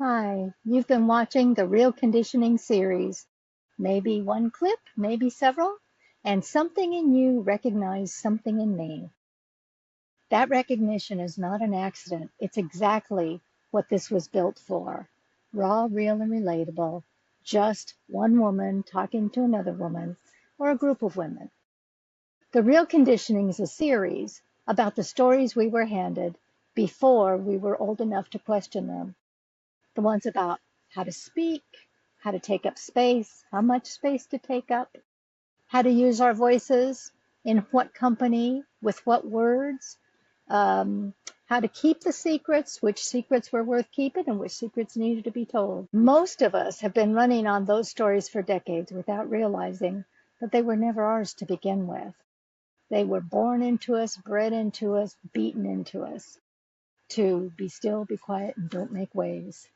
Hi, you've been watching the Real Conditioning series. Maybe one clip, maybe several, and something in you recognized something in me. That recognition is not an accident. It's exactly what this was built for. Raw, real, and relatable. Just one woman talking to another woman or a group of women. The Real Conditioning is a series about the stories we were handed before we were old enough to question them. The ones about how to speak, how to take up space, how much space to take up, how to use our voices, in what company, with what words, how to keep the secrets, which secrets were worth keeping and which secrets needed to be told. Most of us have been running on those stories for decades without realizing that they were never ours to begin with. They were born into us, bred into us, beaten into us to be still, be quiet, and don't make waves.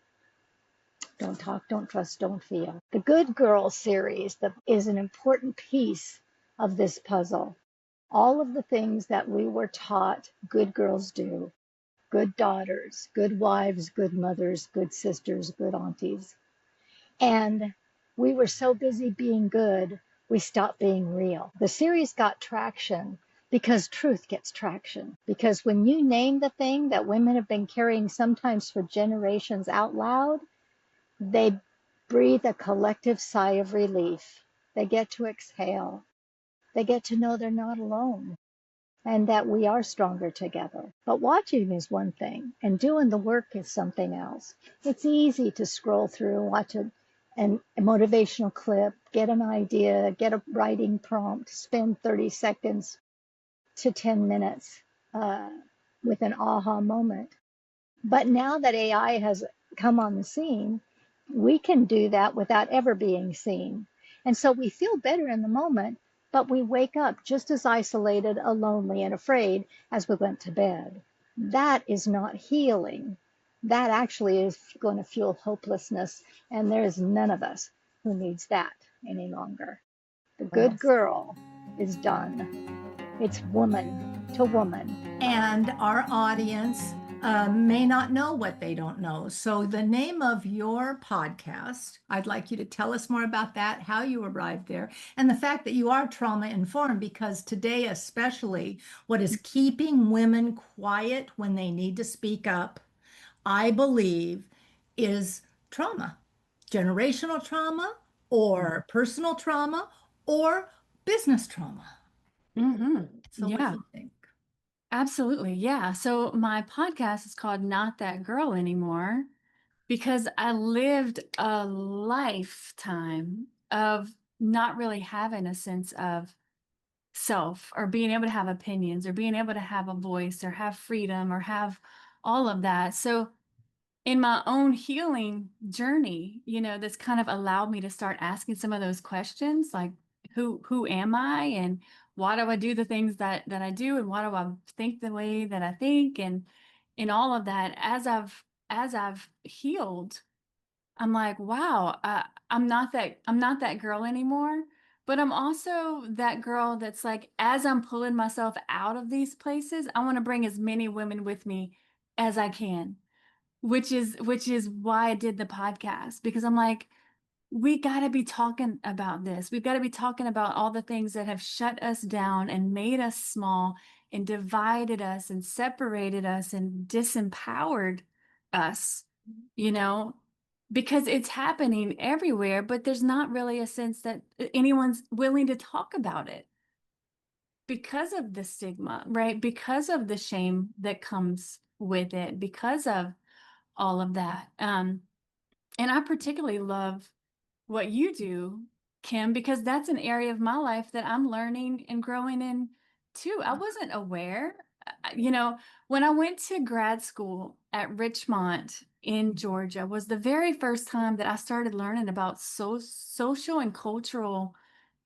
Don't talk, don't trust, don't feel. The Good Girl series is an important piece of this puzzle. All of the things that we were taught good girls do. Good daughters, good wives, good mothers, good sisters, good aunties. And we were so busy being good, we stopped being real. The series got traction because truth gets traction. Because when you name the thing that women have been carrying sometimes for generations out loud, they breathe a collective sigh of relief. They get to exhale. They get to know they're not alone and that we are stronger together. But watching is one thing, and doing the work is something else. It's easy to scroll through, watch a motivational clip, get an idea, get a writing prompt, spend 30 seconds to 10 minutes with an aha moment. But now that AI has come on the scene, we can do that without ever being seen. And so we feel better in the moment, but we wake up just as isolated, lonely, and afraid as we went to bed. That is not healing. That actually is going to fuel hopelessness, and there is none of us who needs that any longer. The good girl is done. It's woman to woman. And our audience may not know what they don't know. So, the name of your podcast, I'd like you to tell us more about that, how you arrived there, and the fact that you are trauma informed, because today, especially, what is keeping women quiet when they need to speak up, I believe, is trauma, generational trauma, or personal trauma, or business trauma. So, what do Yeah, you think? absolutely. Yeah. So my podcast is called Not That Girl Anymore because I lived a lifetime of not really having a sense of self or being able to have opinions or being able to have a voice or have freedom or have all of that. So in my own healing journey, that's kind of allowed me to start asking some of those questions like who am I and why do I do the things that I do and why do I think the way that I think and all of that as I've healed, I'm like, wow, I'm not that girl anymore, but I'm also that girl that's like as I'm pulling myself out of these places, I want to bring as many women with me as I can, which is why I did the podcast, because I'm like, we got to be talking about this. We've got to be talking about all the things that have shut us down and made us small and divided us and separated us and disempowered us, you know, because it's happening everywhere, but there's not really a sense that anyone's willing to talk about it because of the stigma, right? Because of the shame that comes with it, because of all of that. And I particularly love what you do, Kim, because that's an area of my life that I'm learning and growing in too. I wasn't aware, when I went to grad school at Richmond in Georgia was the very first time that I started learning about social and cultural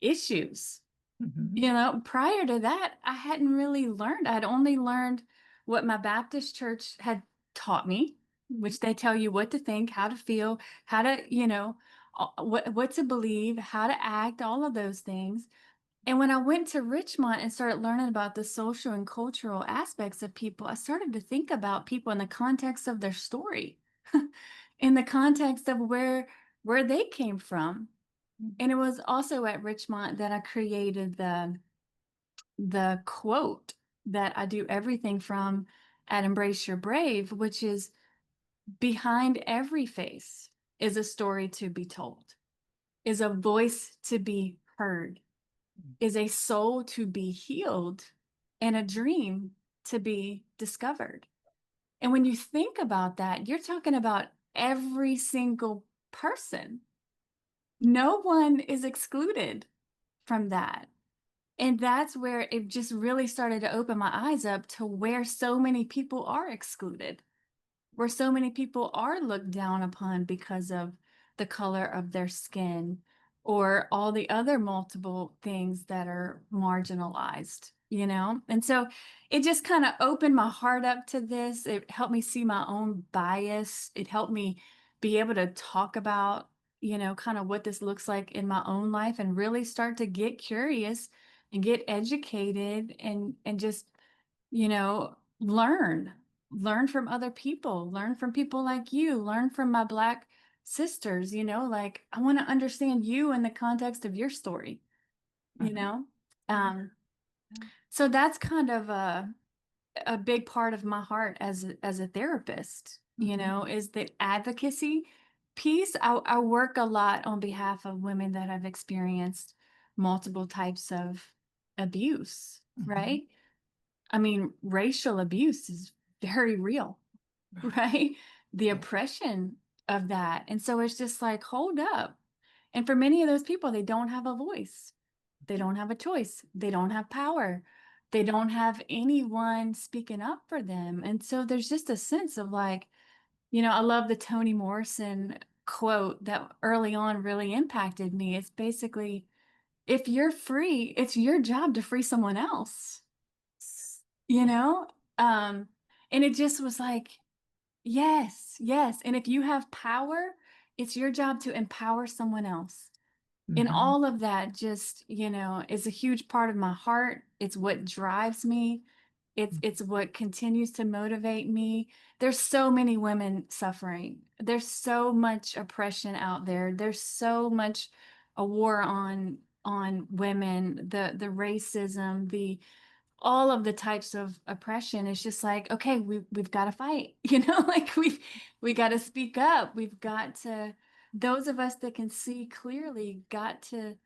issues. Mhm. Prior to that, I hadn't really learned. I'd only learned what my Baptist church had taught me, which they tell you what to think, how to feel, how to, what to believe, how to act, all of those things. And when I went to Richmond and started learning about the social and cultural aspects of people, I started to think about people in the context of their story. in the context of where they came from. And it was also at Richmond that I created the quote that I do everything from at Embrace Your Brave, which is, behind every face is a story to be told, is a voice to be heard, is a soul to be healed, and a dream to be discovered. And when you think about that, you're talking about every single person. No one is excluded from that. And that's where it just really started to open my eyes up to where so many people are excluded, where so many people are looked down upon because of the color of their skin or all the other multiple things that are marginalized, you know? And so it just kind of opened my heart up to this. It helped me see my own bias. It helped me be able to talk about, you know, kind of what this looks like in my own life and really start to get curious and get educated and just, you know, learn from other people, learn from people like you, learn from my Black sisters, you know, like I want to understand you in the context of your story, you know? Um, so that's kind of a big part of my heart as a therapist, you know, is the advocacy piece. I work a lot on behalf of women that have experienced multiple types of abuse, right? I mean, racial abuse is very real, right? The oppression of that. And so it's just like, hold up. And for many of those people, they don't have a voice. They don't have a choice. They don't have power. They don't have anyone speaking up for them. And so there's just a sense of like, you know, I love the Toni Morrison quote that early on really impacted me. It's basically, if you're free, it's your job to free someone else, you know? Um, and it just was like, yes, yes. And if you have power, it's your job to empower someone else. And all of that just, you know, is a huge part of my heart. It's what drives me. It's what continues to motivate me. There's so many women suffering. There's so much oppression out there. There's so much a war on women, the racism, the all of the types of oppression. It's just like, okay, we've got to fight, you know, like we got to speak up. We've got to, those of us that can see clearly got to,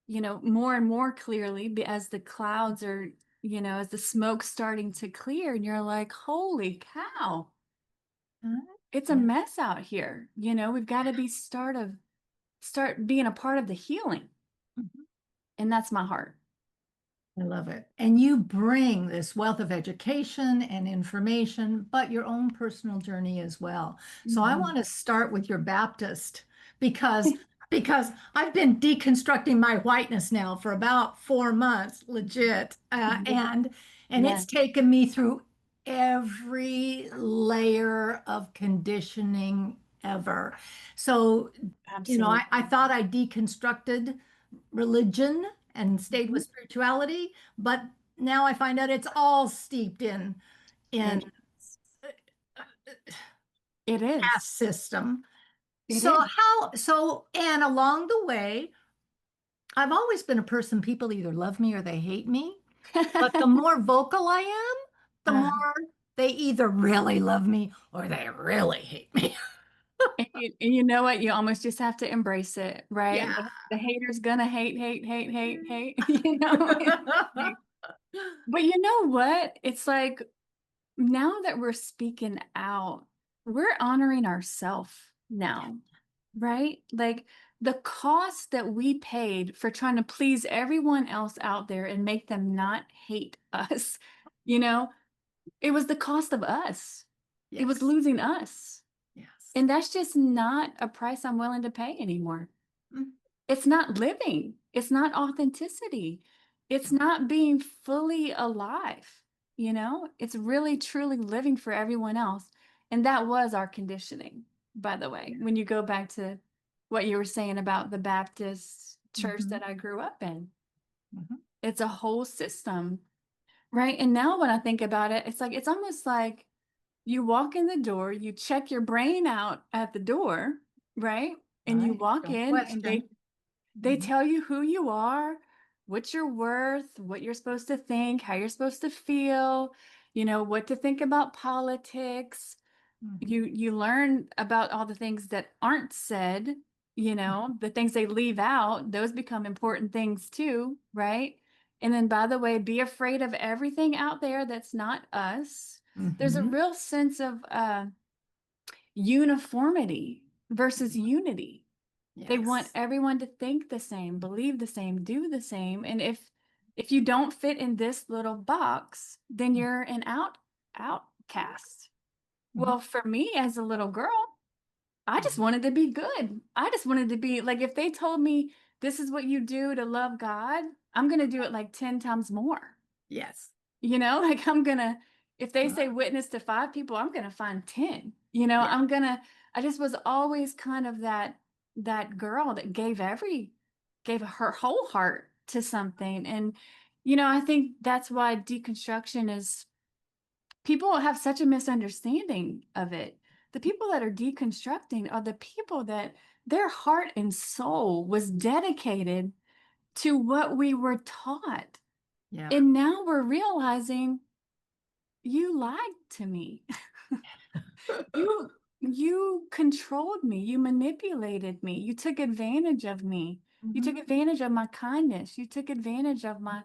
you know, more and more clearly as the clouds are, you know, as the smoke's starting to clear and you're like, holy cow, it's a mess out here. You know, we've got to be start being a part of the healing. And that's my heart. I love it. And you bring this wealth of education and information, but your own personal journey as well. So I want to start with your Baptist because I've been deconstructing my whiteness now for about 4 months, legit. And it's taken me through every layer of conditioning ever. So, you know, I thought I deconstructed religion and stayed with spirituality, but now I find out it's all steeped in It is. caste system. It So is. and along the way, I've always been a person, people either love me or they hate me. But the more vocal I am, the more they either really love me or they really hate me. And you know what? You almost just have to embrace it, right? Yeah. The hater's gonna hate, you know? But you know what? It's like now that we're speaking out, we're honoring ourselves now, right? Like the cost that we paid for trying to please everyone else out there and make them not hate us, you know, it was the cost of us. It was Yes. losing us. Yes. And that's just not a price I'm willing to pay anymore. Mm. It's not living. It's not authenticity. It's not being fully alive. You know, it's really truly living for everyone else. And that was our conditioning, by the way, when you go back to what you were saying about the Baptist church that I grew up in. It's a whole system, right? And now when I think about it, it's like, it's almost like, You walk in the door, you check your brain out at the door, right? And you Right. walk Don't in and question. they Mhm. tell you who you are, what you're worth, what you're supposed to think, how you're supposed to feel, what to think about politics. Mhm. You learn about all the things that aren't said, the things they leave out, those become important things too, right? And then, by the way, be afraid of everything out there that's not us. There's a Mhm. real sense of uniformity versus unity. They want Yes. everyone to think the same, believe the same, do the same. And if you don't fit in this little box, then you're an outcast. Mhm. Well, for me as a little girl, I just wanted to be good. I just wanted to be like, if they told me this is what you do to love God, I'm going to do it like 10 times more. Yes. Like if they say Uh, witness to 5 people, I'm going to find 10. yeah. I just was always kind of that girl that gave her whole heart to something. And, I think that's why deconstruction is, people have such a misunderstanding of it. The people that are deconstructing are the people that their heart and soul was dedicated to what we were taught. Yeah. And now we're realizing you lied to me. You you controlled me. You manipulated me. You took advantage of me. You took Mhm. advantage of my kindness. You took advantage of my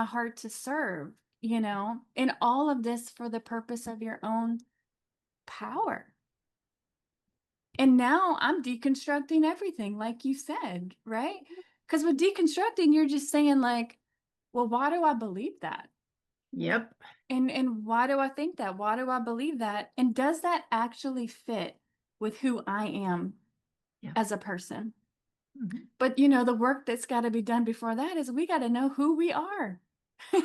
heart to serve, and all of this for the purpose of your own power. And now I'm deconstructing everything, like you said, right? Because with deconstructing, you're just saying like, well, why do I believe that? Yep. And why do I think that? Why do I believe that? And does that actually fit with who I am Yeah. as a person? Mhm. But the work that's got to be done before that is we got to know who we are Right.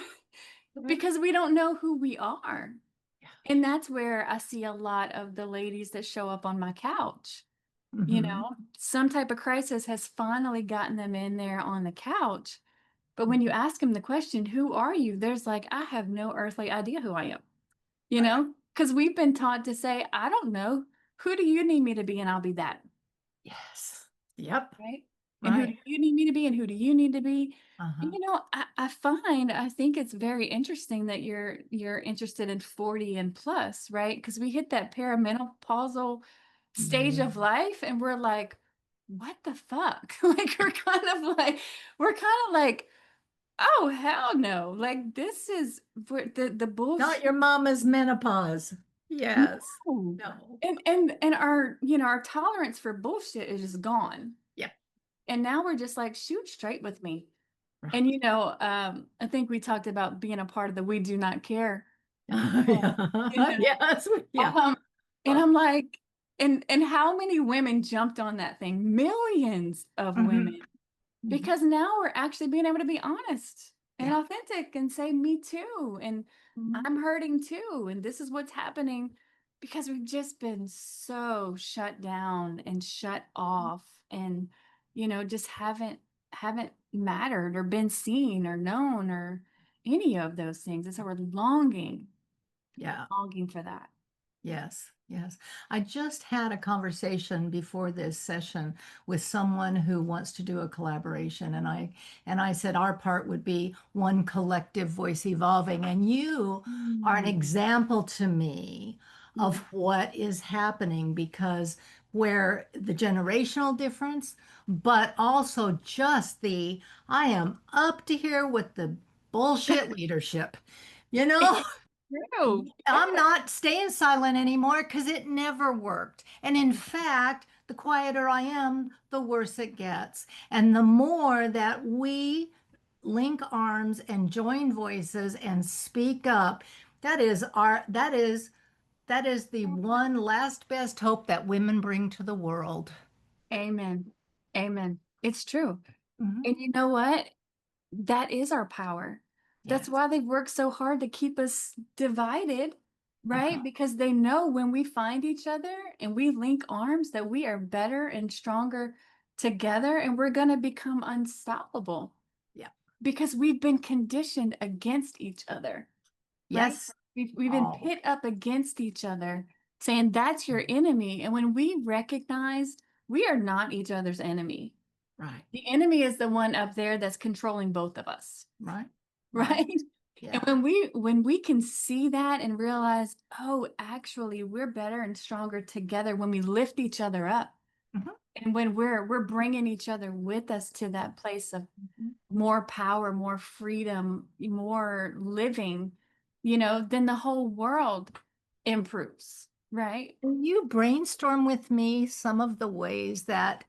because we don't know who we are. Yeah. And that's where I see a lot of the ladies that show up on my couch. Mhm. Some type of crisis has finally gotten them in there on the couch. But when you ask them the question, who are you? There's like, I have no earthly idea who I am, Right. because we've been taught to say, I don't know. Who do you need me to be? And I'll be that. Yes. Yep. Right. And who do Right. you need me to be? And who do you need to be? And Uh-huh. I think it's very interesting that you're interested in 40 and plus, right? Because we hit that perimenopausal stage Yeah. of life and we're like, what the fuck? Like we're kind of like, oh hell no. Like this is the Not bullshit. your mama's menopause. Yes. No. No. And our tolerance for bullshit is just gone. Yep. And now we're just like, shoot straight with me. And Right. I think we talked about being a part of the We Do Not Care. You Yeah. know, Yes. Yeah. um, and Oh. I'm like, and how many women jumped on that thing? Millions of Mhm. women. Mhm. Because now we're actually being able to be honest and Yeah. authentic and say, me too. And Mhm. I'm hurting too. And this is what's happening because we've just been so shut down and shut off and, just haven't mattered or been seen or known or any of those things. And so we're Yeah. longing for that. Yes, yes. I just had a conversation before this session with someone who wants to do a collaboration, and I said our part would be one collective voice evolving, and you are an Mm. example to me of Mm. what is happening because where the generational difference, but also just the I am up to here with the bullshit leadership. You know? True. I'm not staying silent anymore because it never worked. And in fact, the quieter I am, the worse it gets. And the more that we link arms and join voices and speak up, that is the one last best hope that women bring to the world. Amen. Amen. It's true. Mhm. And you know what? That is our power. That's Yes. why they've worked so hard to keep us divided, right? Uh-huh. Because they know when we find each other and we link arms that we are better and stronger together and we're going to become unstoppable Yeah. because we've been conditioned against each other, right? Yes. We've been Oh, pit up against each other, saying that's your enemy. And when we recognize we are not each other's enemy, right, the enemy is the one up there that's controlling both of us, right, right. right? And Yeah. when we can see that and realize, oh, actually, we're better and stronger together when we lift each other up, Mhm, and when we're bringing each other with us to that place of mhm. more power, more freedom, more living, you know, then the whole world improves, right? Can you brainstorm with me some of the ways that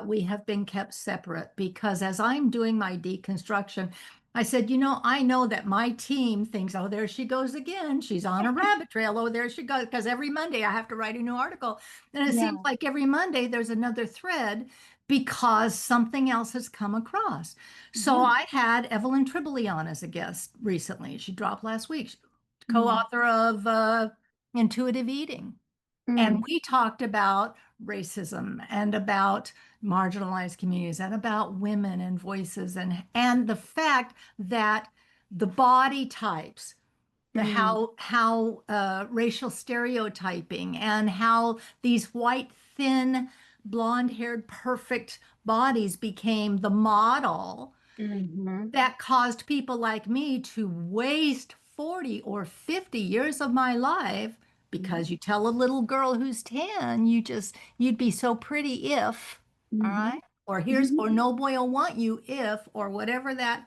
we have been kept separate? Because as I'm doing my deconstruction, I said, I know that my team thinks, oh, there she goes again. She's on a rabbit trail. Oh, there she goes. Because every Monday I have to write a new article. And it seems Yeah. like every Monday there's another thread because something else has come across. So Yeah. I had Evelyn Tribole on as a guest recently. She dropped last week, Mm. co-author of Intuitive Eating. And Mm. we talked about racism and about marginalized communities and about women and voices and the fact that the body types, the Mm. how racial stereotyping and how these white, thin, blonde-haired, perfect bodies became the model Mhm. that caused people like me to waste 40 or 50 years of my life Yeah. because you tell a little girl who's 10, you'd be so pretty if, all Mhm. right? Or Mhm. or no boy will want you if, or whatever that Mhm.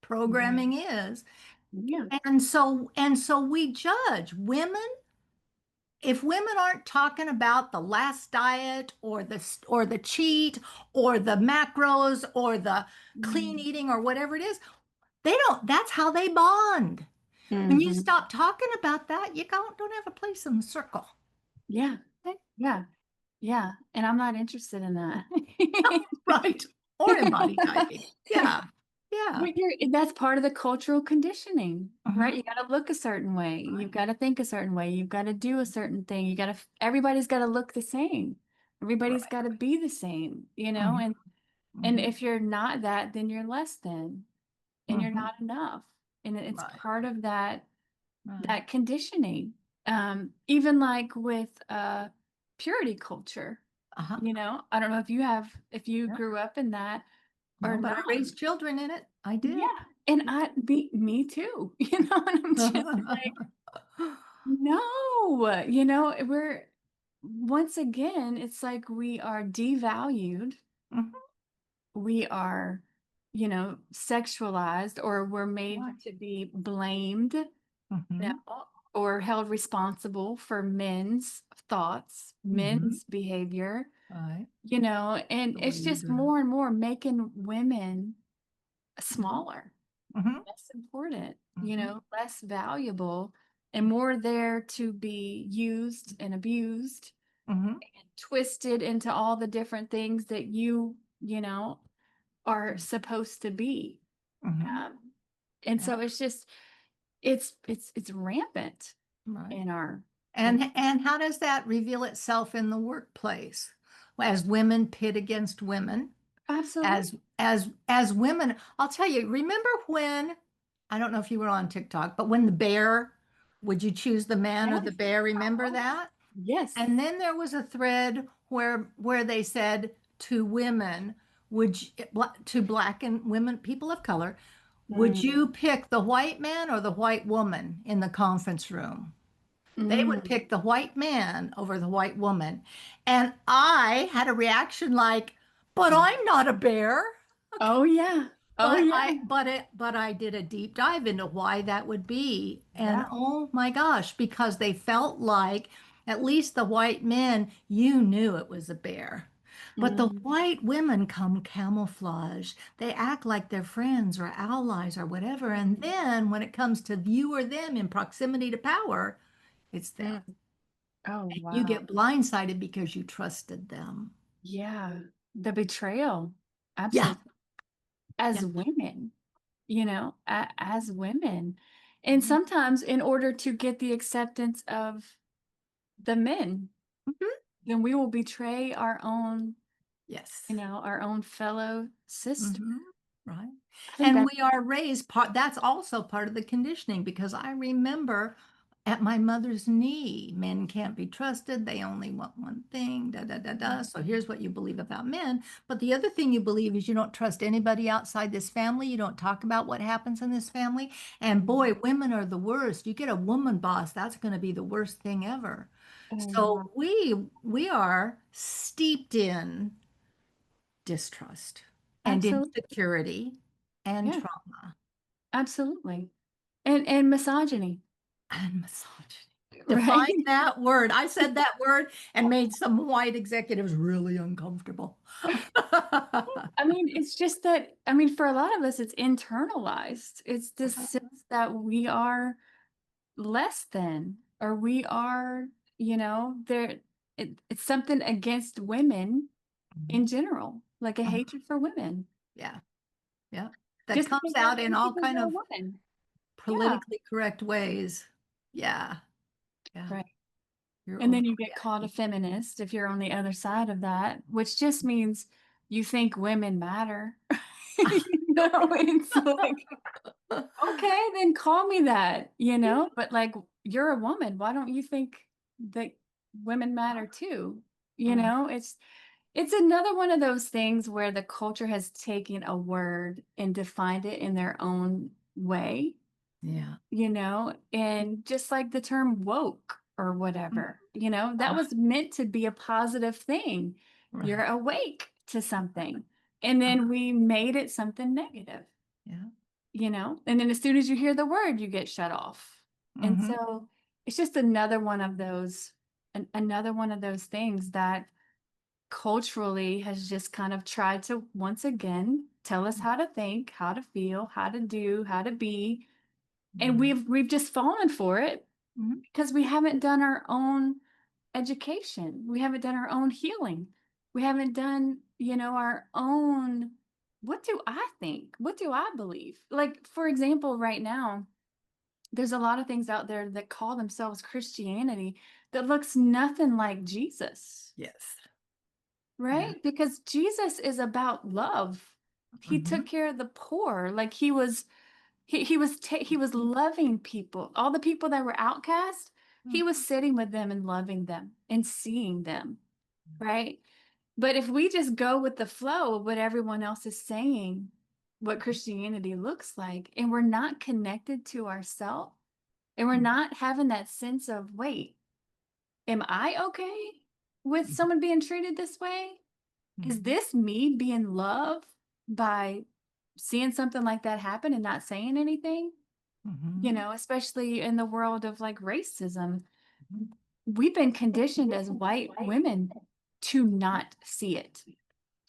programming is. Yeah. And so we judge women. If women aren't talking about the last diet or the cheat or the macros or the clean Mm. eating or whatever it is, they don't, that's how they bond. When you Mhm. stop talking about that, you don't have a place in the circle. Yeah. Okay? Yeah. Yeah. And I'm not interested in that. Right. Or in body typing. Yeah. Yeah. But that's part of the cultural conditioning, right? Mhm. You got to look a certain way. Right. You've got to think a certain way. You've got to do a certain thing. Everybody's got to look the same. Everybody's Right. got to be the same, you know? Mhm. And Mhm. if you're not that, then you're less than, and you're Mhm. not enough. And it's Right. part of Right. that conditioning. Even like with purity culture, Uh-huh. you know, I don't know if you Yeah. grew up in that or No, but I not. raised children in it. I did. Yeah. And me too, you know, and I'm just like, no, you know, once again, it's like we are devalued. Mhm. We are, you know, sexualized, or we're made Right. to be blamed, you know, Mhm. or held responsible for men's thoughts, Mhm. men's behavior, Right. you know, and The way it's you just dress. more and more making women Mhm. smaller, Mhm. less important, you Mhm. know, less valuable, and more there to be used and abused Mhm. and twisted into all the different things that you know, are supposed to be. Mhm. Um, and Yeah. so it's just it's rampant Right. in our in And how does that reveal itself in the workplace? As women pit against women, absolutely. as women, I'll tell you, remember when, I don't know if you were on TikTok, but when the bear, would you choose the man or Yes. the bear? Remember Uh-huh. that? Yes. And then there was a thread where they said to women, to black and women, people of color, would Mm, you pick the white man or the white woman in the conference room? They would mm, pick the white man over the white woman. And I had a reaction like, but mm. I'm not a bear. Oh yeah. Oh yeah. But I did a deep dive into why that would be. And Yeah. oh my gosh, because they felt like at least the white men, you knew it was a bear. But the Mm, white women come camouflage. They act like they're friends or allies or whatever. And then when it comes to you or them in proximity to power, it's them. mm. Oh You wow. get blindsided because you trusted them. Yeah. The betrayal. Yeah. Absolutely. Yeah. As women, you know, as women. And Mhm. sometimes in order to get the acceptance of the men, Mhm. then we will betray our own, you Yes. know, our own fellow sister. Hmm. Right. I think And that we are raised part, that's also part of the conditioning because I remember at my mother's knee. Men can't be trusted. They only want one thing, da, da, da, da. So here's what you believe about men. But the other thing you believe is you don't trust anybody outside this family. You don't talk about what happens in this family. And boy, women are the worst. You get a woman boss, that's going to be the worst thing ever. Oh, yeah. So we are steeped in distrust and Absolutely. insecurity and Yeah, trauma absolutely. And misogyny, and misogyny. right? Define that word. I said that word and made some white executives really uncomfortable. I mean, it's just that, I mean, for a lot of us, it's internalized. It's this sense that we are less than, or we are, there, it's something against women in general, like a hatred for women, Yeah, yeah. That just comes because out in all they're kind a of woman. Yeah, politically correct ways. Yeah, yeah. right. You're And then you get called a overreacting. feminist if you're on the other side of that, which just means you think women matter. It's like, okay, then call me that, but like you're a woman. Why don't you think that women matter too? Mm, It's another one of those things where the culture has taken a word and defined it in their own way, yeah. and just like the term woke or whatever, that was meant to be a positive thing. You're Right. awake to something. And then we made it something negative, Yeah. and then as soon as you hear the word, you get shut off. And Hmm. so it's just another one of those, another one of those things that culturally has just kind of tried to once again tell us how to think, how to feel, how to do, how to be. And Right. we've just fallen for it Mhm. because we haven't done our own education. We haven't done our own healing. We haven't done, our own, what do I think? What do I believe? Like, for example, right now, there's a lot of things out there that call themselves Christianity that looks nothing like Jesus, Yes. Yeah. right? Because Jesus is about love. He Hmm. took care of the poor. Like he was loving people. All the people that were outcast, he was sitting with them and loving them and seeing them, right? But if we just go with the flow of what everyone else is saying, what Christianity looks like, and we're not connected to ourselves, and we're not having that sense of, wait, am I okay with someone being treated this way? Is this me being loved by seeing something like that happen and not saying anything? Hmm. Especially in the world of like racism, we've been conditioned as white women to not see it,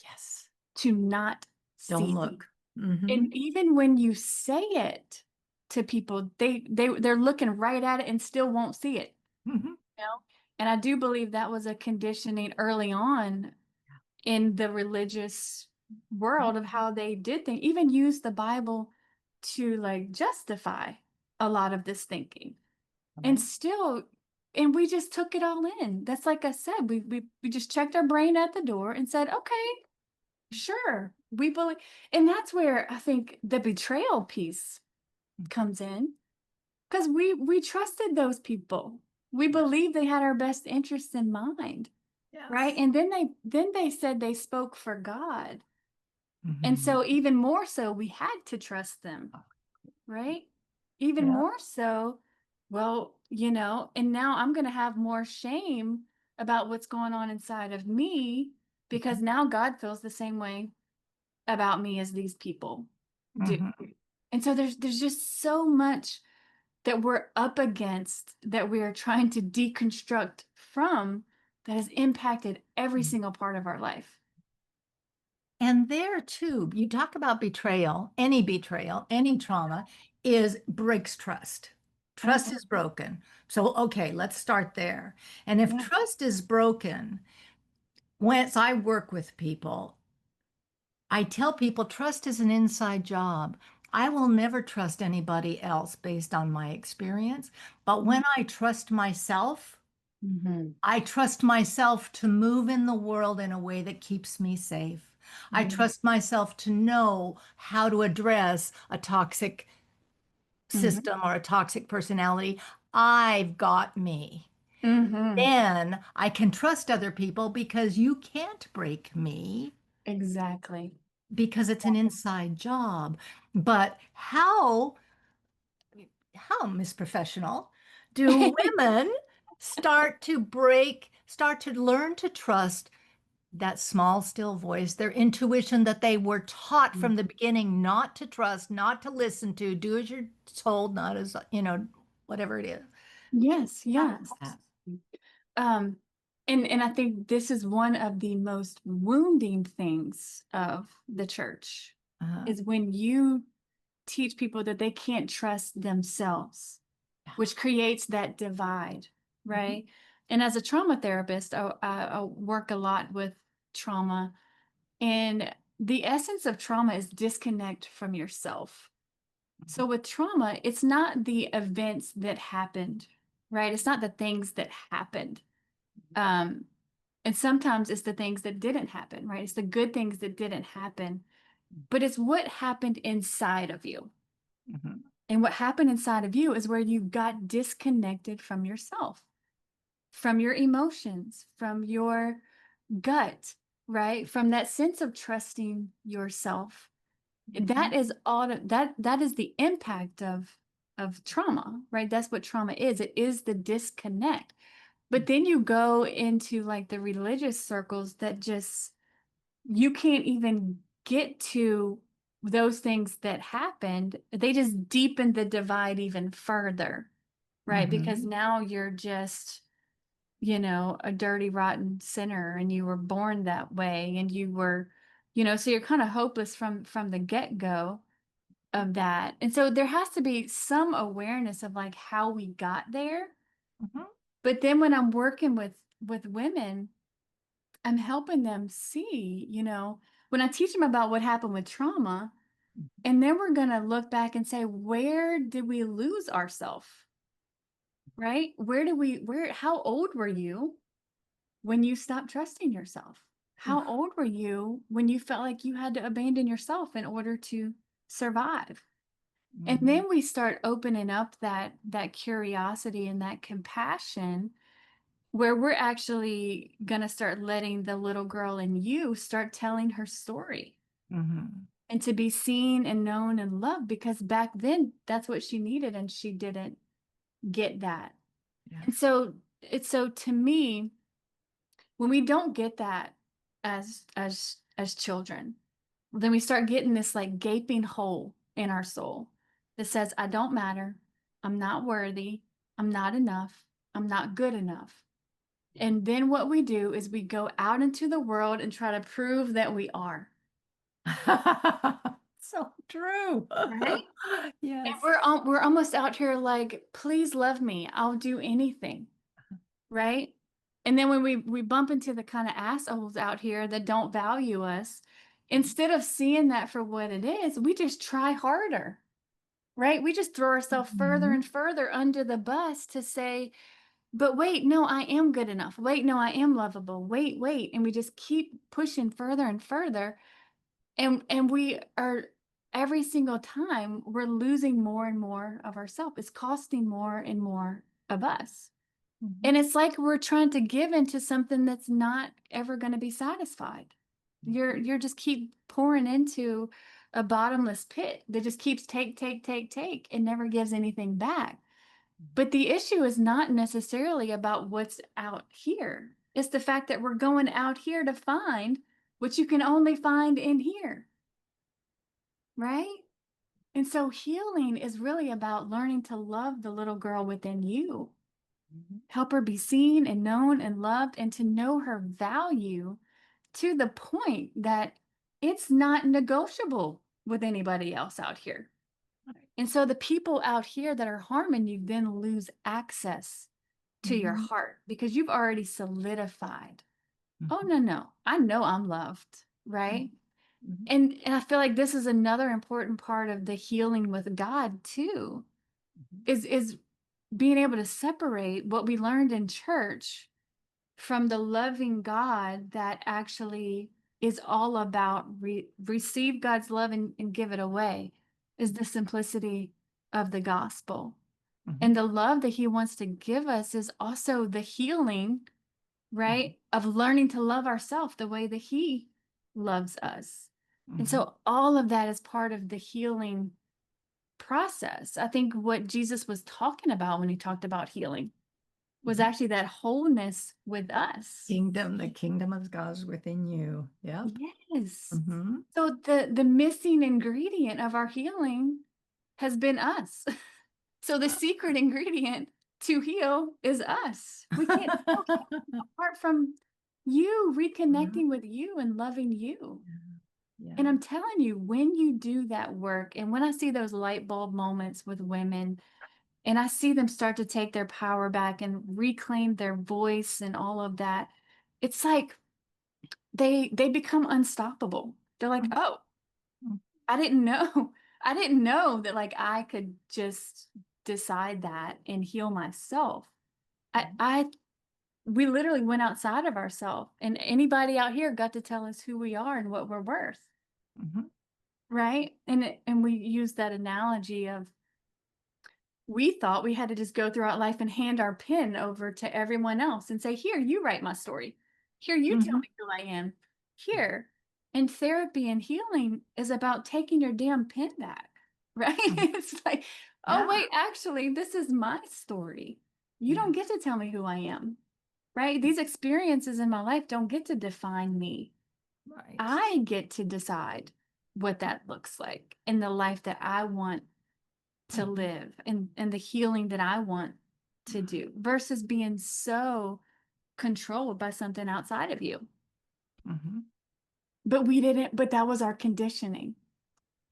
Yes. to not Don't see it. look. Hmm. And even when you say it to people, they're looking right at it and still won't see it. Hmm. You know? And I do believe that was a conditioning early on in the religious world of how they did things, even use the Bible to like justify a lot of this thinking. And Right. still, and we just took it all in. That's like I said, we just checked our brain at the door and said, okay, sure, we believe. And that's where I think the betrayal piece comes in, because we trusted those people. We Yes. believed they had our best interests in mind, right? Yes. And then they said they spoke for God. And Hmm. so even more so, we had to trust them, right? Even Yeah. more so, well, and now I'm going to have more shame about what's going on inside of me because now God feels the same way about me as these people do. Hmm. And so there's just so much that we're up against that we are trying to deconstruct from that has impacted every single part of our life. And there too, you talk about betrayal, any trauma is breaks trust. Trust is Absolutely. broken. So, okay, let's start there. And if Yeah. trust is broken, once I work with people, I tell people trust is an inside job. I will never trust anybody else based on my experience. But when I Mm-hmm. I trust myself to move in the world in a way that keeps me safe. I Mm-hmm. trust myself to know how to address a toxic Mm-hmm. system or a toxic personality. I've got me. Mm-hmm. Then I can trust other people because you can't break me Exactly. because it's an inside job. But how, Miss Professional, do women start to learn to trust that small, still voice, their intuition that they were taught from the beginning not to trust, not to listen to, do as you're told, not as, whatever it is. Yes, How is yes. that? Um, and I think this is one of the most wounding things of the church Uh, is when you teach people that they can't trust themselves, which creates that divide, right? And as a trauma therapist, I work a lot with trauma, and the essence of trauma is disconnect from yourself. So with trauma, it's not the events that happened, right? It's not the things that happened. Um, and sometimes it's the things that didn't happen, right? It's the good things that didn't happen, but it's what happened inside of you. Mhm. And what happened inside of you is where you got disconnected from yourself, from your emotions, from your gut, right? From that sense of trusting yourself. That is all that is the impact of trauma, right? That's what trauma is. It is the disconnect. But then you go into like the religious circles that just you can't even get to those things that happened. They just deepen the divide even further, right? Because Mhm. now you're just, a dirty, rotten sinner and you were born that way and you were, so you're kind of hopeless from the get-go of that. And so there has to be some awareness of like how we got there. Mhm. But then when I'm working with women, I'm helping them see, when I teach them about what happened with trauma, and then we're going to look back and say, where did we lose ourselves? Right? How old were you when you stopped trusting yourself? How Oof. old were you when you felt like you had to abandon yourself in order to survive? And Mhm. then we start opening up that curiosity and that compassion where we're actually going to start letting the little girl in you start telling her story Mhm. and to be seen and known and loved because back then that's what she needed and she didn't get that. Yeah. And so to me, when we don't get that as children, then we start getting this like gaping hole in our soul that says, I don't matter, I'm not worthy, I'm not enough, I'm not good enough. And then what we do is we go out into the world and try to prove that we are. So true. Right? And Yes. we're almost out here like, please love me. I'll do anything. Right? And then when we bump into the kind of assholes out here that don't value us, instead of seeing that for what it is, we just try harder. Right? We just throw ourselves further Mhm. and further under the bus to say, but wait, no, I am good enough. Wait, no, I am lovable. Wait. And we just keep pushing further and further. And we are every single time we're losing more and more of ourselves. It's costing more and more of us. Mhm. And it's like we're trying to give into something that's not ever going to be satisfied. You're just keep pouring into a bottomless pit that just keeps take and never gives anything back. But the issue is not necessarily about what's out here. It's the fact that we're going out here to find what you can only find in here, right? And so healing is really about learning to love the little girl within you, Mhm. help her be seen and known and loved, and to know her value to the point that it's not negotiable with anybody else out here. And so the people out here that are harming you then lose access to your Mhm. heart because you've already solidified. Oh, Mhm. no. I know I'm loved, right? Mhm. And I feel like this is another important part of the healing with God too, Mhm. is being able to separate what we learned in church from the loving God that actually is all about receive God's love and give it away is the simplicity of the gospel. Mhm. And the love that he wants to give us is also the healing, right? Of learning to love ourselves the way that he loves us. And Mhm. so all of that is part of the healing process. I think what Jesus was talking about when he talked about healing was Mhm. actually that wholeness with us. The kingdom of God is within you. Yep. Yes. Mm-hmm. So the missing ingredient of our healing has been us. So the secret ingredient to heal is us. We can't heal apart from you reconnecting with you and loving you. Yeah. And I'm telling you, when you do that work, and when I see those light bulb moments with women, and I see them start to take their power back and reclaim their voice and all of that, it's like they become unstoppable. They're like, oh, I didn't know. I didn't know that like I could just decide that and heal myself. I we literally went outside of ourselves, and anybody out here got to tell us who we are and what we're worth, Mm-hmm. right? And we use that analogy of we thought we had to just go throughout life and hand our pen over to everyone else and say, here, you write my story. Here, you tell Mm-hmm. me who I am. Here. And therapy and healing is about taking your damn pen back, right? It's like, oh, Yeah. wait, actually, this is my story. You Yeah. don't get to tell me who I am, right? These experiences in my life don't get to define me. Right. I get to decide what that looks like in the life that I want to Mm-hmm. live and the healing that I want to do versus being so controlled by something outside of you. Mm-hmm. But we didn't, but that was our conditioning.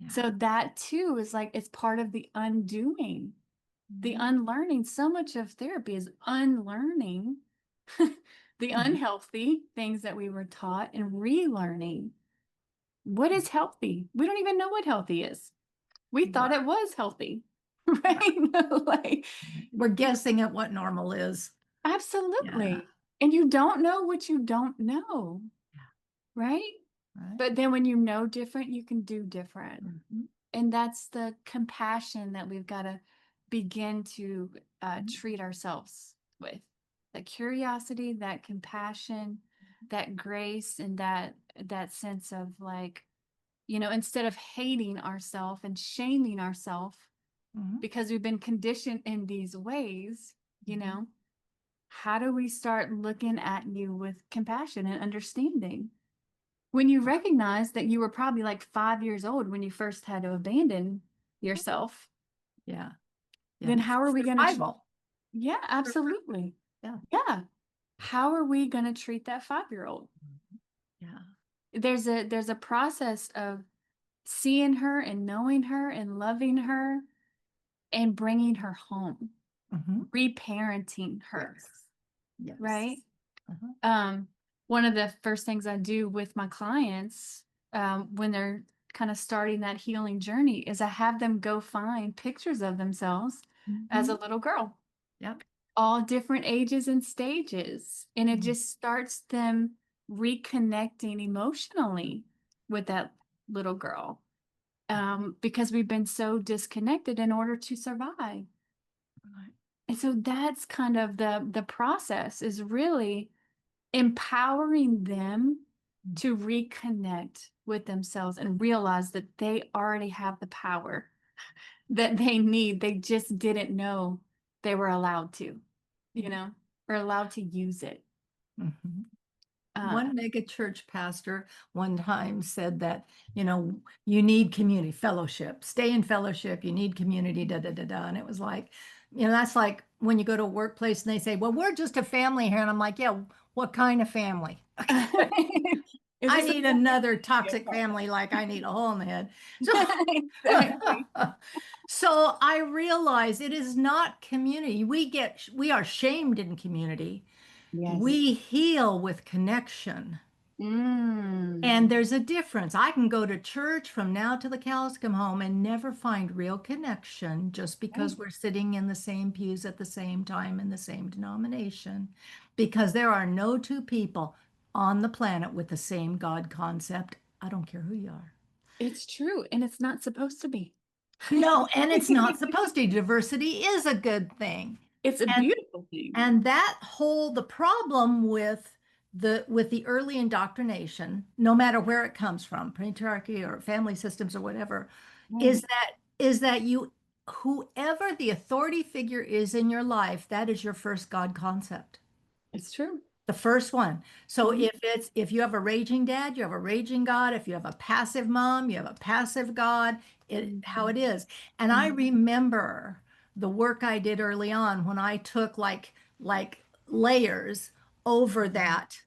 Yeah. So that too is like it's part of the undoing, the Mm-hmm. unlearning. So much of therapy is unlearning the Mm-hmm. unhealthy things that we were taught and relearning what is healthy. We don't even know what healthy is. We thought Right. it was healthy, Right. right? Like, We're guessing at what normal is. Yeah. absolutely. And you don't know what you don't know, Yeah. right? Right. But then when you know different, you can do different. Mm-hmm. And that's the compassion that we've got to begin to treat ourselves with. That curiosity, that compassion, that grace, and that sense of like, instead of hating ourselves and shaming ourselves Mm-hmm. because we've been conditioned in these ways, you Mm-hmm. know, how do we start looking at you with compassion and understanding? When you recognize that you were probably like 5 years old when you first had to abandon yourself, Yeah. then Yeah. how are we going to? Survival. Yeah, absolutely. Yeah. Yeah. How are we going to treat that 5-year-old? Yeah. There's a process of seeing her and knowing her and loving her and bringing her home, Mm-hmm. reparenting her, Yes. Yes. right? Uh-huh. Um, One of the first things I do with my clients when they're kind of starting that healing journey is I have them go find pictures of themselves as Mm-hmm. a little girl, Yep. all different ages and stages. And it Mm-hmm. just starts them reconnecting emotionally with that little girl because we've been so disconnected in order to survive. Right. And so that's kind of the process is really empowering them to reconnect with themselves and realize that they already have the power that they need. They just didn't know they were allowed to, or allowed to use it. Mm-hmm. Uh, One mega church pastor one time said that, you need community fellowship, stay in fellowship, you need community, da da da da. And it was like, that's like when you go to a workplace and they say, well, we're just a family here. And I'm like, yeah, what kind of family? is I this need another toxic family like I need a hole in the head. So, exactly? so I realize it is not community. We are shamed in community. Yes. We heal with connection. Mm. And there's a difference. I can go to church from now till the cows come home and never find real connection just because we're sitting in the same pews at the same time in the same denomination, because there are no two people on the planet with the same God concept. I don't care who you are. It's true, and it's not supposed to be. No, and it's not supposed to. Diversity is a good thing. It's a And beautiful thing. and the problem with the early indoctrination, no matter where it comes from, patriarchy or family systems or whatever, Right. is that you whoever the authority figure is in your life, that is your first God concept. It's true. The first one. So Mhm. if you have a raging dad, you have a raging God. If you have a passive mom, you have a passive God. How it is. And I Mhm. remember the work I did early on when I took like layers over that.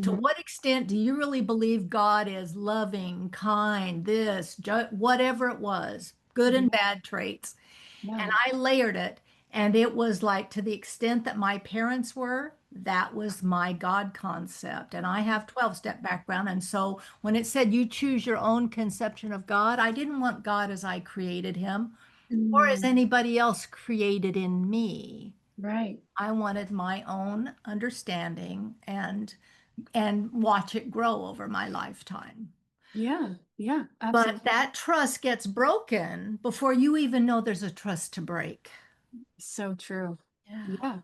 To Mhm. what extent do you really believe God is loving, kind, whatever it was, good and Yeah. bad traits? And Yeah. I layered it. And it was like to the extent that my parents were, that was my God concept. And I have 12-step background. And so when it said you choose your own conception of God, I didn't want God as I created him or as Mm. anybody else created in me. Right. I wanted my own understanding and watch it grow over my lifetime. Yeah. Yeah. But Absolutely. that trust gets broken before you even know there's a trust to break. So true. Yeah. Yeah.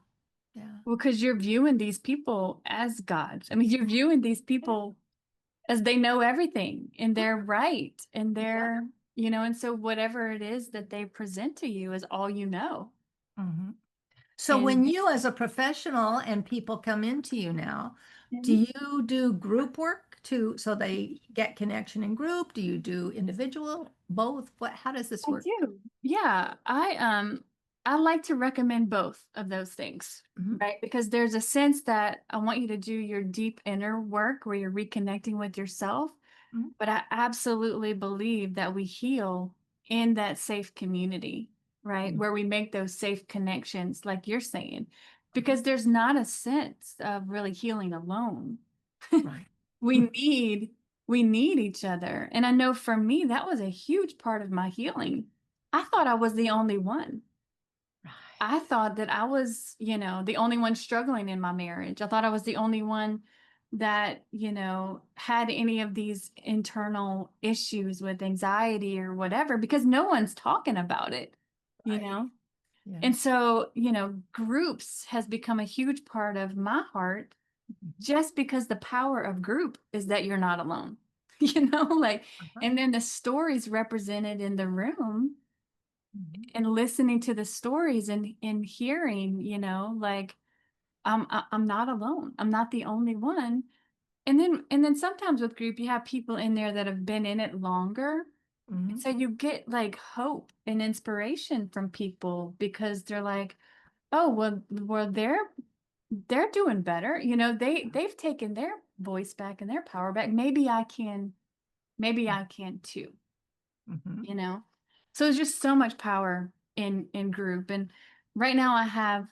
Yeah. Well, because you're viewing these people as God. I mean, you're viewing these people as they know everything and they're right and Yeah. they're, and so whatever it is that they present to you is all you know. Mhm. So when And you as a professional and people come into you now, do Mhm. you do group work so they get connection in group? Do you do individual, both? How does this I work? do. Yeah, I like to recommend both of those things, Mhm. right? Because there's a sense that I want you to do your deep inner work where you're reconnecting with yourself, Mhm. but I absolutely believe that we heal in that safe community, right? Mhm. Where we make those safe connections, like you're saying, Mhm. because there's not a sense of really healing alone. Right. We need we need each other. And I know for me, that was a huge part of my healing. I thought I was the only one. Right. I thought that I was, the only one struggling in my marriage. I thought I was the only one that, had any of these internal issues with anxiety or whatever, because no one's talking about it, you Right. know? Yeah. And so, groups has become a huge part of my heart Mhm. just because the power of group is that you're not alone. Like, Uh-huh. and then the stories represented in the room Mhm. and listening to the stories and hearing, like I'm not alone. I'm not the only one. And then sometimes with group, you have people in there that have been in it longer. And Mhm. so you get like hope and inspiration from people because they're like, oh, well, they're doing better. They've taken their voice back and their power back. Maybe I can too, Mhm. you know? So there's just so much power in group. And right now I have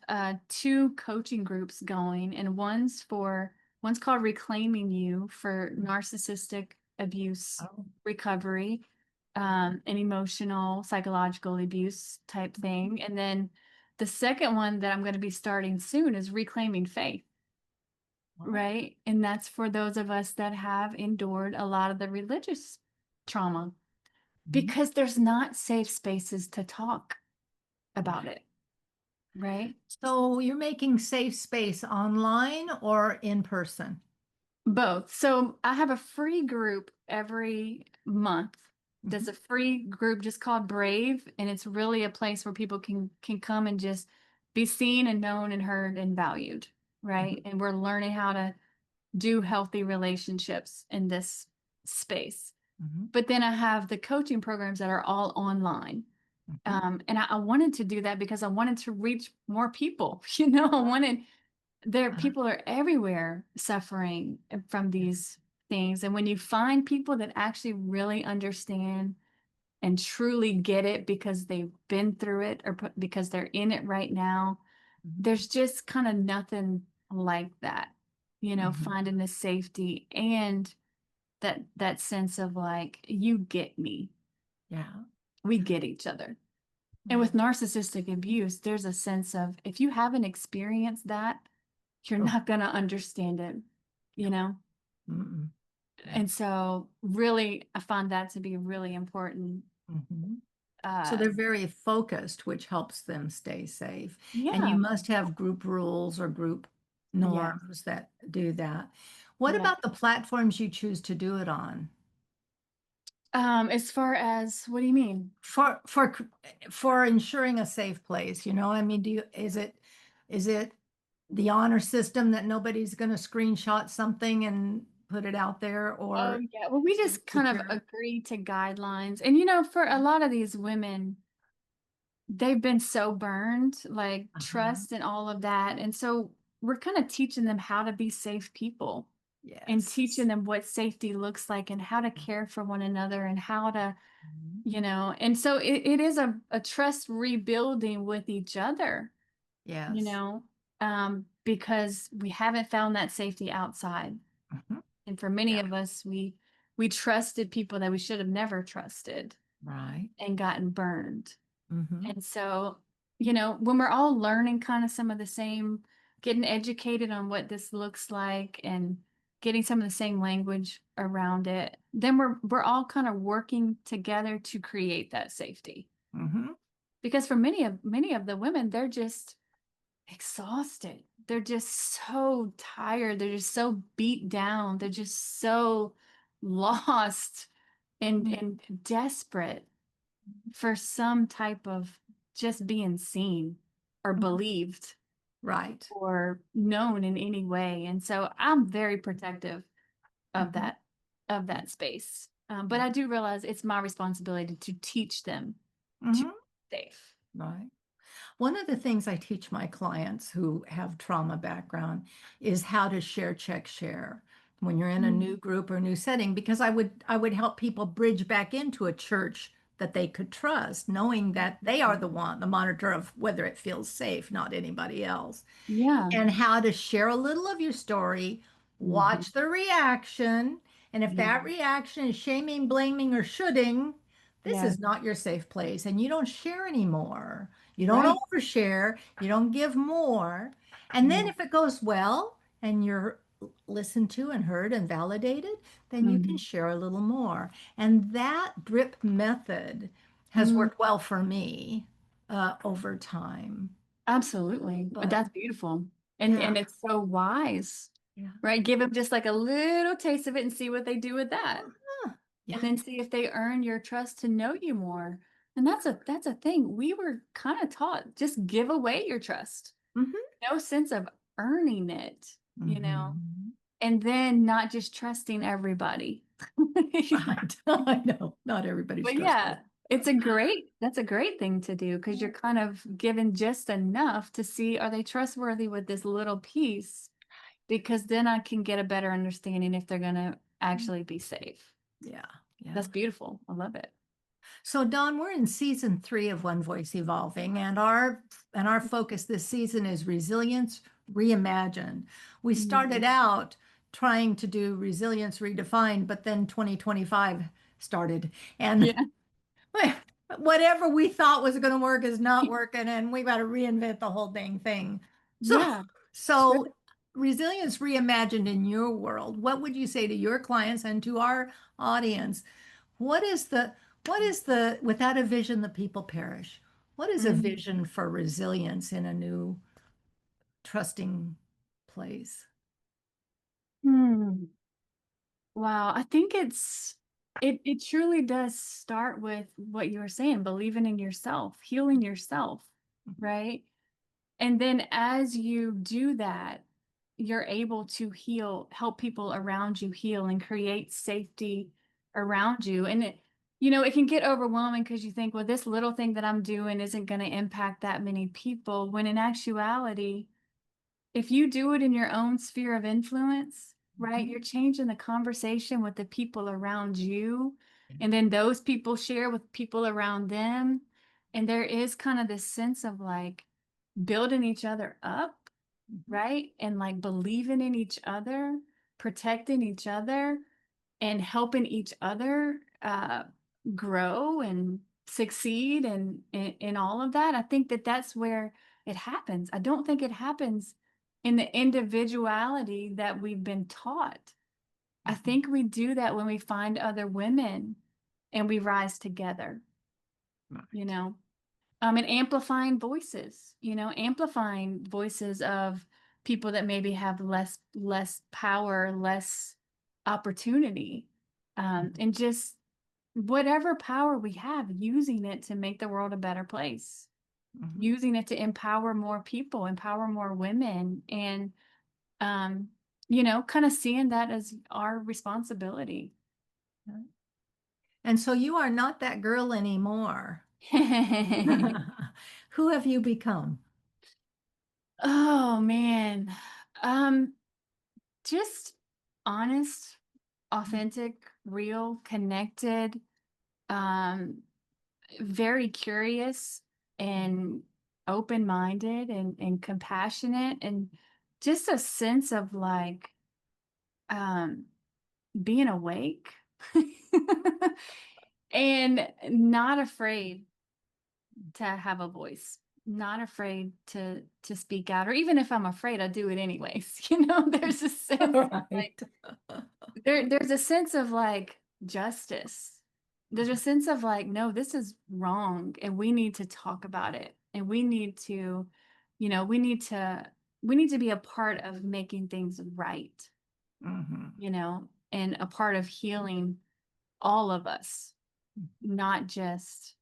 two coaching groups going, and one's called Reclaiming You for narcissistic abuse Oh. recovery, and emotional, psychological abuse type thing. And then the second one that I'm going to be starting soon is Reclaiming Faith. Wow. Right. And that's for those of us that have endured a lot of the religious trauma Mhm. because there's not safe spaces to talk about Right. it. Right. So you're making safe space online or in person? Both. So I have a free group every month. There's Mhm. a free group just called Brave, and it's really a place where people can come and just be seen and known and heard and valued. Right. Mhm. And we're learning how to do healthy relationships in this space. Mhm. But then I have the coaching programs that are all online. Mhm. And I wanted to do that because I wanted to reach more people. I wanted Uh-huh. people are everywhere suffering from these things. And when you find people that actually really understand and truly get it because they've been through it or because they're in it right now, Mhm. there's just kind of nothing like that, Mhm. finding the safety and that sense of like, you get me, Yeah. we get each other. And with Right. narcissistic abuse, there's a sense of if you haven't experienced that, you're Oh, not going to understand it, you know? mm-mm. Yeah. And so, really, I find that to be really important. Mhm. So they're very focused, which helps them stay safe. And you Yeah. must have group rules or group Yes. norms that do that. What Yeah. about the platforms you choose to do it on? As far as, what do you mean? For ensuring a safe place, I mean, is it the honor system that nobody's going to screenshot something and put it out there, Oh, or yeah. Well, we is it just kind of secure? agreed to guidelines. And, for a lot of these women, they've been so burned, like Uh-huh. trust and all of that. And so we're kind of teaching them how to be safe people and Yes. teaching them what safety looks like and how to care for one another and how to, Mhm. and so it is a trust rebuilding with each other, Yes. because we haven't found that safety outside. Mhm. And for many Yeah. of us, we trusted people that we should have never trusted Right. and gotten burned. Hmm. And so, when we're all learning kind of some of the same, getting educated on what this looks like and getting some of the same language around it, then we're all kind of working together to create that safety. Hmm. Because for many of the women, they're just exhausted. They're just so tired. They're just so beat down. They're just so lost and desperate for some type of just being seen or believed Right. or known in any way. And so I'm very protective of Hmm. that space. But Yeah. I do realize it's my responsibility to teach them to Hmm. be safe. Right. One of the things I teach my clients who have trauma background is how to share, check, share when you're in a new group or new setting, because I would help people bridge back into a church that they could trust, knowing that they are the monitor of whether it feels safe, not anybody else, Yeah. and how to share a little of your story, Mhm. watch the reaction. And if Yeah. that reaction is shaming, blaming, or shoulding, this Yeah. is not your safe place. And you don't share anymore. You don't Right. overshare. You don't give more. And then Yeah. if it goes well and you're listened to and heard and validated, then you can Mhm. share a little more. And that drip method has Mm, worked well for me over time. absolutely. But That's beautiful. And yeah. and it's so wise, Yeah. right? Give them just like a little taste of it and see what they do with that. Uh-huh. And Yeah. then see if they earn your trust to know you more. And that's a thing. We were kind of taught, just give away your trust. Hmm. No sense of earning it. Hmm. And then not just trusting everybody. Right. I know. Not everybody's But yeah, trustworthy. that's a great thing to do because you're kind of given just enough to see, are they trustworthy with this little piece? Because then I can get a better understanding if they're going to actually be safe. Yeah. Yeah. That's beautiful. I love it. So Dawn, we're in season 3 of One Voice Evolving, and our focus this season is resilience reimagined. We started Mhm. out trying to do resilience redefined, but then 2025 started, and Yeah. whatever we thought was going to work is not working, and we got to reinvent the whole dang thing. So, Yeah. so resilience reimagined in your world, what would you say to your clients and to our audience? What is the without a vision the people perish? What is a Mhm. vision for resilience in a new trusting place? Hmm. Wow. I think it truly does start with what you were saying, believing in yourself, healing yourself, Mhm. right? And then as you do that, you're able to help people around you heal and create safety around you. And it can get overwhelming because you think, well, this little thing that I'm doing isn't going to impact that many people. When in actuality, if you do it in your own sphere of influence, right, Mhm. you're changing the conversation with the people around you. Yeah. And then those people share with people around them. And there is kind of this sense of like building each other up, Mhm. right? And like believing in each other, protecting each other, and helping each other grow and succeed and in all of that. I think that that's where it happens. I don't think it happens in the individuality that we've been taught. I Mhm. think we do that when we find other women and we rise together. you Right. know, and amplifying voices of people that maybe have less power, less opportunity, and just whatever power we have, using it to make the world a better place, Mhm. using it to empower more people, empower more women, and kind of seeing that as our responsibility. Right. And so you are not that girl anymore. Who have you become? Oh man. Um, just honest, authentic, real, connected, um, very curious and open-minded and compassionate, and just a sense of like um being awake and not afraid to have a voice, not afraid to speak out, or even if I'm afraid, I do it anyways. There's a sense of like Right. there's a sense of like justice. There's a sense of like, no, this is wrong, and we need to talk about it, and we need to, you know, we need to be a part of making things right, Mhm. and a part of healing all of us, not just,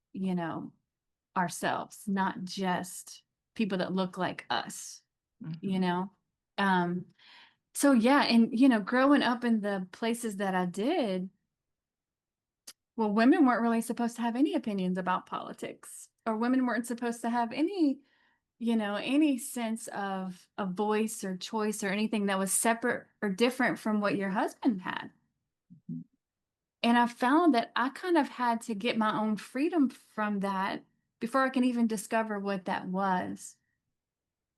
ourselves, not just people that look like us, you Mhm. know? Um, so yeah, and growing up in the places that I did, well, women weren't really supposed to have any opinions about politics, or women weren't supposed to have any sense of a voice or choice or anything that was separate or different from what your husband had. And I found that I kind of had to get my own freedom from that before I can even discover what that was.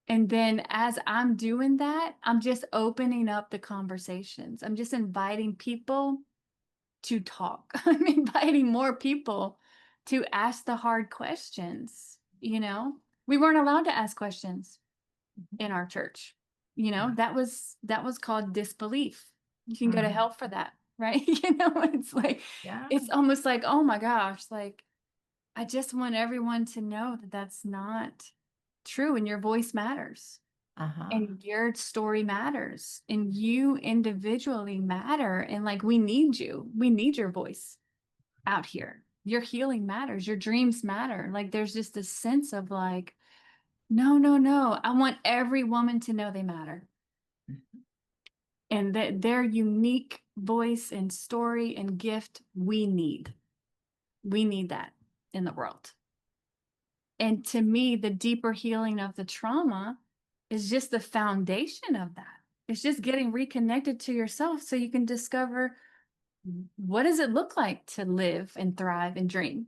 And then as I'm doing that, I'm just opening up the conversations. I'm just inviting people to talk. I'm inviting more people to ask the hard questions. We weren't allowed to ask questions in our church. Right. That was called disbelief. You can go to Mhm. hell for that, right? It's like, Yeah. it's almost like, oh my gosh, like I just want everyone to know that that's not true, and your voice matters, Uh-huh. and your story matters, and you individually matter, and like we need you. We need your voice out here. Your healing matters. Your dreams matter. Like there's just a sense of like, no, no, no. I want every woman to know they matter, and that their unique voice and story and gift we need. We need that in the world. And to me, the deeper healing of the trauma is just the foundation of that. It's just getting reconnected to yourself so you can discover, what does it look like to live and thrive and dream?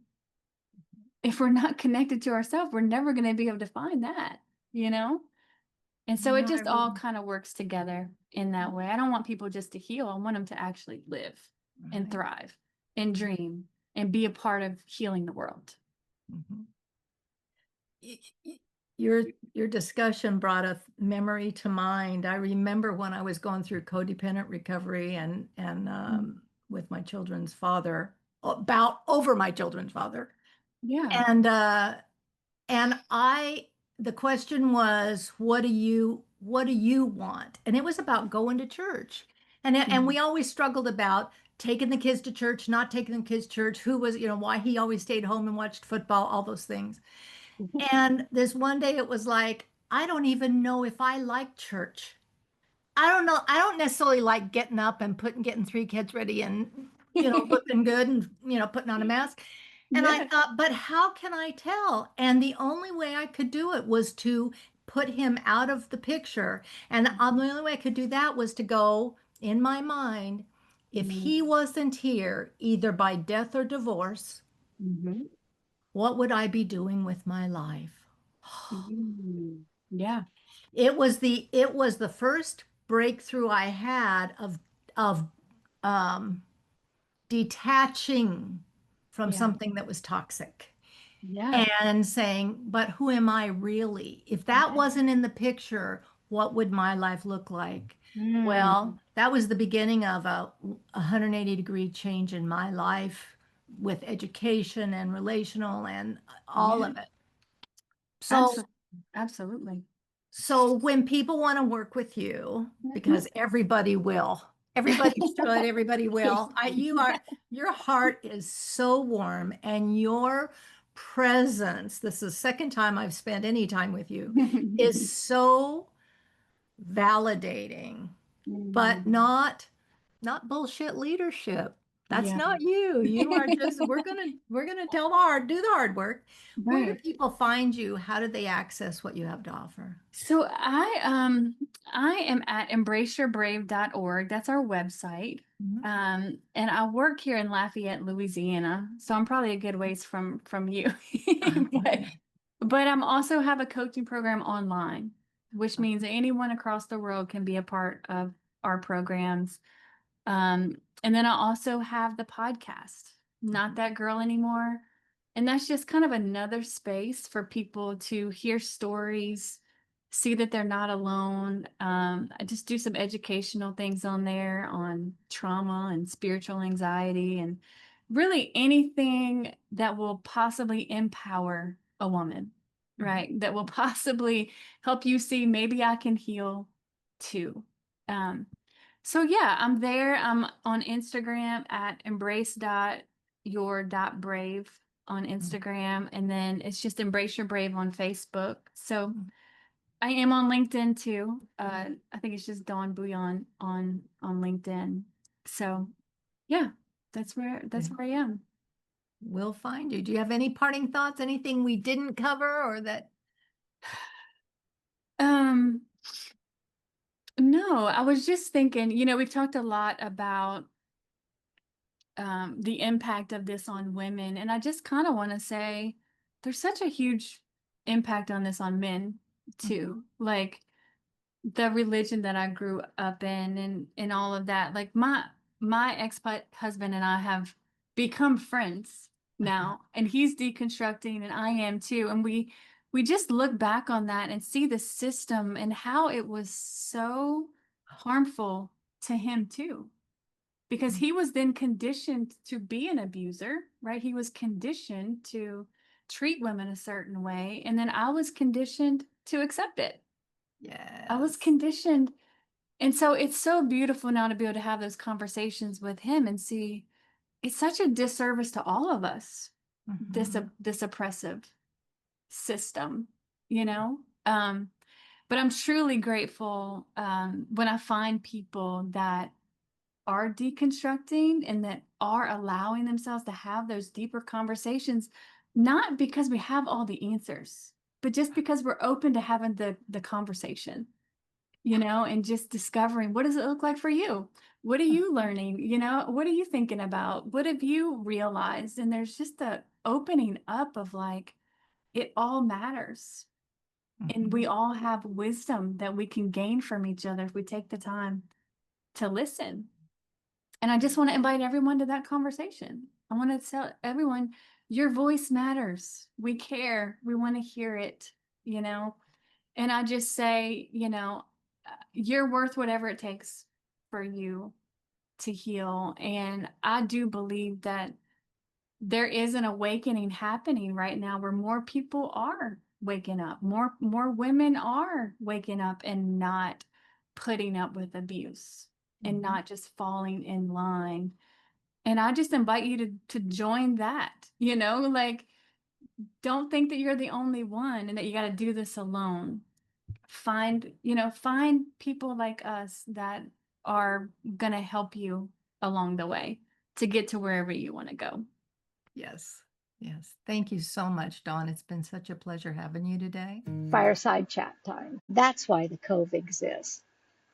If we're not connected to ourselves, we're never going to be able to find that, you know? And so it No, I just all really. kind of works together in that way. I don't want people just to heal. I want them to actually live and Right. thrive and dream and be a part of healing the world. Mhm. Y- y- Your discussion brought a memory to mind. I remember when I was going through codependent recovery and with my children's father, about over my children's father. Yeah. And the question was, what do you want? And it was about going to church. And Mhm. we always struggled about taking the kids to church, not taking the kids to church, who was, why he always stayed home and watched football, all those things. And this one day it was like, I don't even know if I like church. I don't know. I don't necessarily like getting up and getting three kids ready and, looking good and, putting on a mask. And I Yeah. thought, but how can I tell? And the only way I could do it was to put him out of the picture. And the only way I could do that was to go in my mind, if he Mhm. wasn't here, either by death or divorce, Mhm. what would I be doing with my life? Mhm. Yeah. It was the first breakthrough I had of um, detaching from Yeah. something that was toxic Yeah. and saying, but who am I really? If that Yeah. wasn't in the picture, what would my life look like? Mm. Well, that was the beginning of a 180-degree change in my life with education and relational and all Yeah, of it. So, absolutely. so when people want to work with you, because everybody will, everybody should, everybody will. Your heart is so warm, and your presence, this is the second time I've spent any time with you, is so validating, but not bullshit leadership. That's Yeah. not you. You are just, we're gonna tell the do the hard work. Where do Right. people find you? How do they access what you have to offer? So I am at embraceyourbrave.org. That's our website. Mhm. And I work here in Lafayette, Louisiana. So I'm probably a good ways from you. but, Okay. but I'm also have a coaching program online, which means anyone across the world can be a part of our programs. And then I also have the podcast, Not That Girl Anymore. And that's just kind of another space for people to hear stories, see that they're not alone. I just do some educational things on there on trauma and spiritual anxiety and really anything that will possibly empower a woman, right? That will possibly help you see maybe I can heal too. Um, so yeah, I'm there. I'm on Instagram at embrace.your.brave on Instagram. And then it's just Embrace Your Brave on Facebook. So I am on LinkedIn too. I think it's just Dawn Bouillion on LinkedIn. So yeah, that's where I am. We'll find you. Do you have any parting thoughts? Anything we didn't cover or that? Um, no, I was just thinking, we've talked a lot about the impact of this on women. And I just kind of want to say there's such a huge impact on this on men too. Like the religion that I grew up in and all of that. Like my ex-husband and I have become friends now, and he's deconstructing and I am too. And we just look back on that and see the system and how it was so harmful to him too, because he was then conditioned to be an abuser, right? He was conditioned to treat women a certain way. And then I was conditioned to accept it. I was Yes. conditioned. And so it's so beautiful now to be able to have those conversations with him and see it's such a disservice to all of us, this oppressive system, you know? But I'm truly grateful when I find people that are deconstructing and that are allowing themselves to have those deeper conversations, not because we have all the answers, but just because we're open to having the conversation, and just discovering, what does it look like for you? What are you learning? What are you thinking about? What have you realized? And there's just a opening up of like, it all matters. And we all have wisdom that we can gain from each other if we take the time to listen. And I just want to invite everyone to that conversation. I want to tell everyone, your voice matters. We care. We want to hear it, you know? And I just say, you're worth whatever it takes for you to heal. And I do believe that there is an awakening happening right now where more people are waking up. More women are waking up and not putting up with abuse and not just falling in line. And I just invite you to join that, like, don't think that you're the only one and that you got to do this alone. Find people like us that are going to help you along the way to get to wherever you want to go. Yes. Yes. Thank you so much, Dawn. It's been such a pleasure having you today. Fireside chat time. That's why the Cove exists.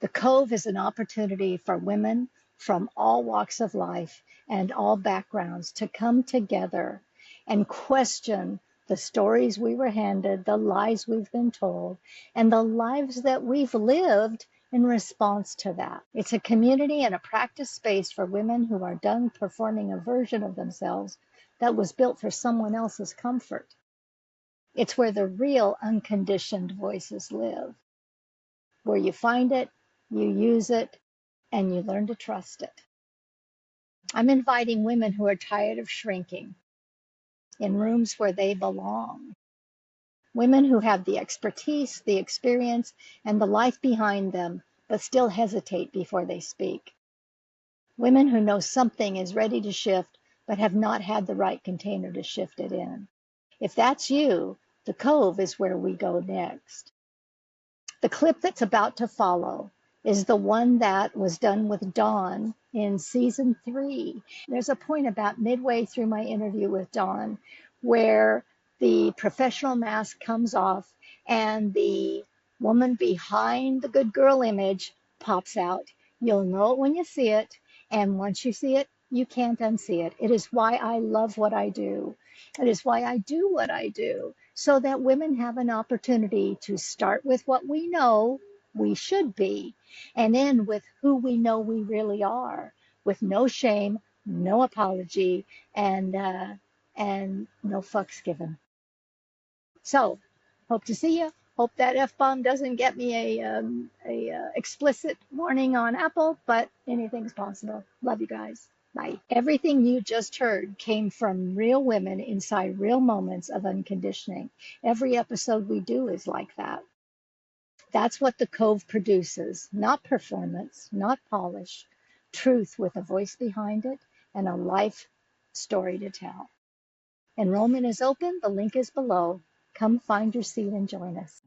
The Cove is an opportunity for women from all walks of life and all backgrounds to come together and question the stories we were handed, the lies we've been told, and the lives that we've lived in response to that. It's a community and a practice space for women who are done performing a version of themselves that was built for someone else's comfort. It's where the real unconditioned voices live, where you find it, you use it, and you learn to trust it. I'm inviting women who are tired of shrinking in rooms where they belong. Women who have the expertise, the experience, and the life behind them, but still hesitate before they speak. Women who know something is ready to shift, but have not had the right container to shift it in. If that's you, the Cove is where we go next. The clip that's about to follow is the one that was done with Dawn in season 3. There's a point about midway through my interview with Dawn where the professional mask comes off and the woman behind the good girl image pops out. You'll know it when you see it, and once you see it, you can't unsee it. It is why I love what I do. It is why I do what I do, so that women have an opportunity to start with what we know we should be and end with who we know we really are, with no shame, no apology, and no fucks given. So, hope to see you. Hope that F-bomb doesn't get me a explicit warning on Apple, but anything's possible. Love you guys. Bye. Everything you just heard came from real women inside real moments of unconditioning. Every episode we do is like that. That's what the Cove produces. Not performance, not polish. Truth with a voice behind it and a life story to tell. Enrollment is open. The link is below. Come find your seat and join us.